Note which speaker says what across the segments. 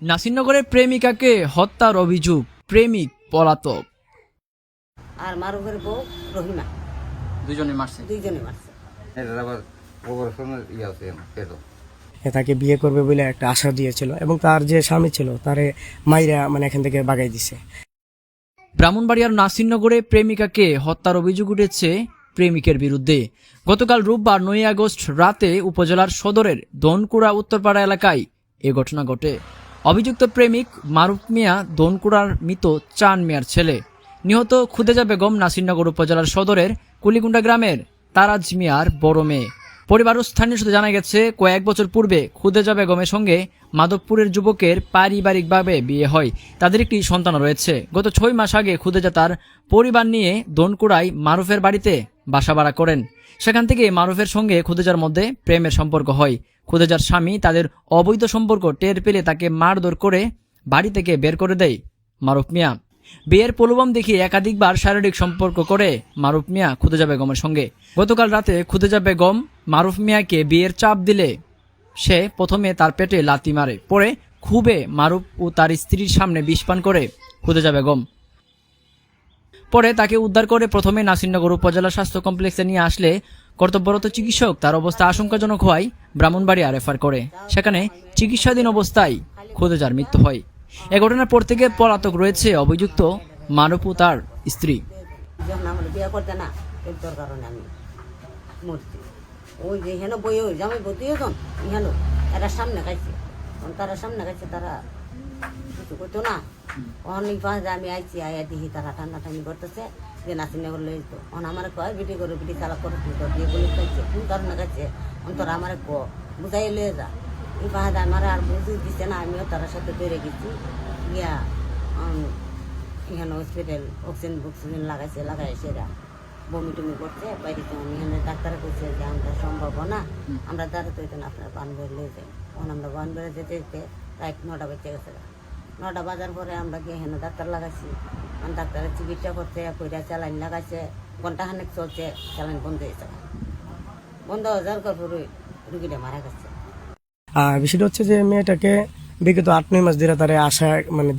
Speaker 1: নাসিরনগরের প্রেমিকাকে হত্যার অভিযোগ, প্রেমিক পলাতক।
Speaker 2: আর মারুফের বউ রহিমা
Speaker 1: দুজনে মারছে।
Speaker 3: তাকে বিয়ে করবে বলে একটা আশা দিয়েছিল এবং তার যে স্বামী ছিল তারে মাইরা এখান থেকে বাগাই দিছে।
Speaker 1: ব্রাহ্মণবাড়িয়ার নাসিরনগরে প্রেমিকাকে হত্যার অভিযোগ উঠেছে প্রেমিকের বিরুদ্ধে। গতকাল রোববার 9 আগস্ট রাতে উপজেলার সদরের দনকুড়া উত্তরপাড়া এলাকায় এ ঘটনা ঘটে। অভিযুক্ত প্রেমিক মারুফ মিয়া দনকুড়ার মৃত চান মিয়ার ছেলে। নিহত খুদেজা বেগম নাসিরনগর উপজেলার সদরের কুলিকুন্ডা গ্রামের তারাজ মিয়ার বড় মেয়ে। পরিবার ও স্থানীয় সূত্রে জানা গেছে, কয়েক বছর পূর্বে খুদেজা বেগমের সঙ্গে মাধবপুরের যুবকের পারিবারিকভাবে বিয়ে হয়। তাদের একটি সন্তান রয়েছে। গত 6 মাস আগে খুদেজা তার পরিবার নিয়ে দনকুড়ায় মারুফের বাড়িতে বাসা ভাড়া করেন। সেখান থেকে মারুফের সঙ্গে খুদেজার মধ্যে প্রেমের সম্পর্ক হয়। খুদেজার স্বামী তাদের অবৈধ সম্পর্ক টের পেলে তাকে মারধর করে বাড়ি থেকে বের করে দেয় মারুফ মিয়া। বিয়ের প্রলোভন দেখিয়ে একাধিকবার শারীরিক সম্পর্ক করে মারুফ মিয়া খুদেজা বেগমের সঙ্গে। গতকাল রাতে খুদেজা বেগম মারুফ মিয়াকে বিয়ের চাপ দিলে সে প্রথমে তার পেটে লাথি মারে, পরে খুবে মারুফ ও তার স্ত্রীর সামনে বিষ পান করে খুদেজা বেগম। পরে তাকে উদ্ধার করে প্রথমে নাসিরনগর উপজেলা স্বাস্থ্য কমপ্লেক্সে নিয়ে আসলে কর্তব্যরত চিকিৎসক তার অবস্থা আশঙ্কাজনক হওয়ায় ব্রাহ্মণবাড়িয়া রেফার করে। সেখানে চিকিৎসাধীন অবস্থায় খুদেজার মৃত্যু হয়। এ ঘটনার পর থেকে পলাতক রয়েছে অভিযুক্ত মারুফ ও তার স্ত্রী।
Speaker 2: যখন আমার বিয়ে করতে না এর তোর কারণে আমি মরছি। ওই যে হেন বই ওই জামাই বতিও তখন হেন এরা সামনে খাইছে, তারা সামনে খাইছে, তারা কিছু করতো না। অনেক পাশে আমি আইছি, আয়া দেখি তারা ঠান্ডা ঠান্ডি করতেছে যে নাসিরনগর লই যেত। আমার কয় বিটি করে বিটি চালা করে তোর বিয়ে বলে খাইছে, কোন কারণে খাইছে তোর আমার বুঝাই লয়ে যা। এই পাহাড়ে আমার আর বুঝি দিচ্ছে না। আমিও তার সাথে বেড়ে গেছি গিয়া এখানে হসপিটাল অক্সিজেন লাগাইছে, লাগাই সেরা বমি টমি করছে বাইরে। এখানে ডাক্তারে করছে যে আমরা সম্ভব না, আমরা দাঁড়াতে হইতেন আপনার বানবের লয়ে যাই। তখন আমরা বানবেড়ে যেতে যেতে প্রায় 9টা বেজে গেছে। 9টা বাজার পরে আমরা গিয়ে এখানে ডাক্তার লাগাইছি। ডাক্তারের চিকিৎসা করছে, কইরা স্যালাইন লাগাইছে, ঘন্টাখানেক চলছে, স্যালাইন বন্ধ হয়েছে। বন্ধ হয়ে যাওয়ার পরে রুগীটা মারা গেছে।
Speaker 3: আর বিষয়টা হচ্ছে যে মেয়েটাকে বিগত 8-9 মাস ধরে তারা আশা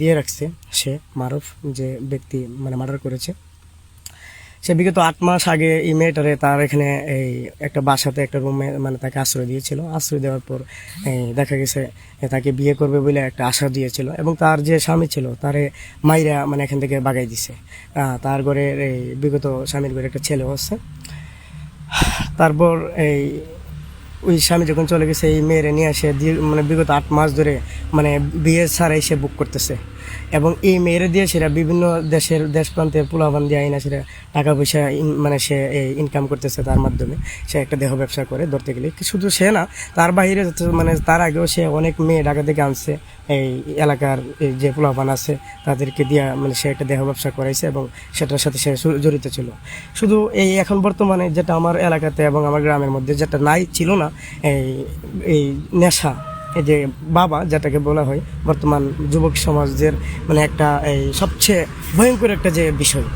Speaker 3: দিয়ে রাখছে সে মারুফ যে ব্যক্তি মার্ডার করেছে। সে বিগত 8 মাস আগে এই মেয়েটারে তার এখানে এই একটা বাসাতে একটা রুমে তাকে আশ্রয় দিয়েছিল। আশ্রয় দেওয়ার পর দেখা গেছে তাকে বিয়ে করবে বলে একটা আশা দিয়েছিল এবং তার যে স্বামী ছিল তারে মাইরা এখান থেকে বাগাই দিছে। তার ঘরে এই বিগত স্বামীর ঘরে একটা ছেলেও আছে। তারপর ওই স্বামী যখন চলে গেছে এই মেয়েরে নিয়ে আসে বিগত 8 মাস ধরে বিয়ে ছাড়াই সে বুক করতেছে এবং এই মেয়েরে দিয়ে সেটা বিভিন্ন দেশ প্রান্তের পোলাপান দিয়ে আইনা সেটা টাকা পয়সা সে ইনকাম করতেছে। তার মাধ্যমে সে একটা দেহ ব্যবসা করে ধরতে গেলে। শুধু সে না, তার বাইরে তার আগেও সে অনেক মেয়ে ঢাকা থেকে আনছে। এই এলাকার যে পোলাপান আছে তাদেরকে দিয়া সে একটা দেহ ব্যবসা করাইছে এবং সেটার সাথে সে জড়িত ছিল। শুধু এখন বর্তমানে যেটা আমার এলাকাতে এবং আমার গ্রামের মধ্যে যেটা নাই ছিল না, এই নেশা, এই যে বাবা যেটাকে বলা হয় বর্তমান যুবক সমাজের একটা এই সবচেয়ে ভয়ঙ্কর একটা যে বিষয়,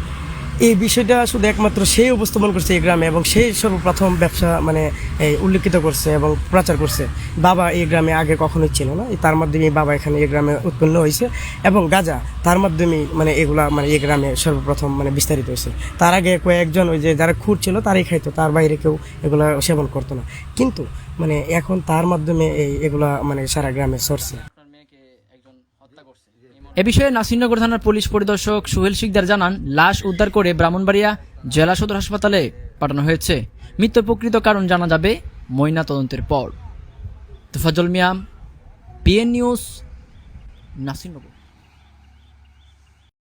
Speaker 3: এই বিষয়টা শুধু একমাত্র সেই উপস্থাপন করছে এই গ্রামে এবং সেই সর্বপ্রথম ব্যবসা এই উল্লেখিত করছে এবং প্রচার করছে। বাবা এই গ্রামে আগে কখনোই ছিল না, তার মাধ্যমে বাবা এখানে এই গ্রামে উৎপন্ন হয়েছে এবং গাঁজা তার মাধ্যমে এগুলা এই গ্রামে সর্বপ্রথম বিস্তারিত হয়েছে। তার আগে কয়েকজন ওই যে যারা খুর ছিল তারাই খাইতো, তার বাইরে কেউ এগুলা সেবন করতো না। কিন্তু এখন তার মাধ্যমে এগুলা সারা গ্রামে ছড়ছে।
Speaker 1: এ বিষয়ে নাসিরনগর থানার পুলিশ পরিদর্শক সোহেল শিকদার জানান, লাশ উদ্ধার করে ব্রাহ্মণবাড়িয়া জেলা সদর হাসপাতালে পাঠানো হয়েছে। মৃত্যুর প্রকৃত কারণ জানা যাবে ময়না তদন্তের পর। তোফাজ্জল মিয়া, পিএন নিউজ, নাসিরনগর।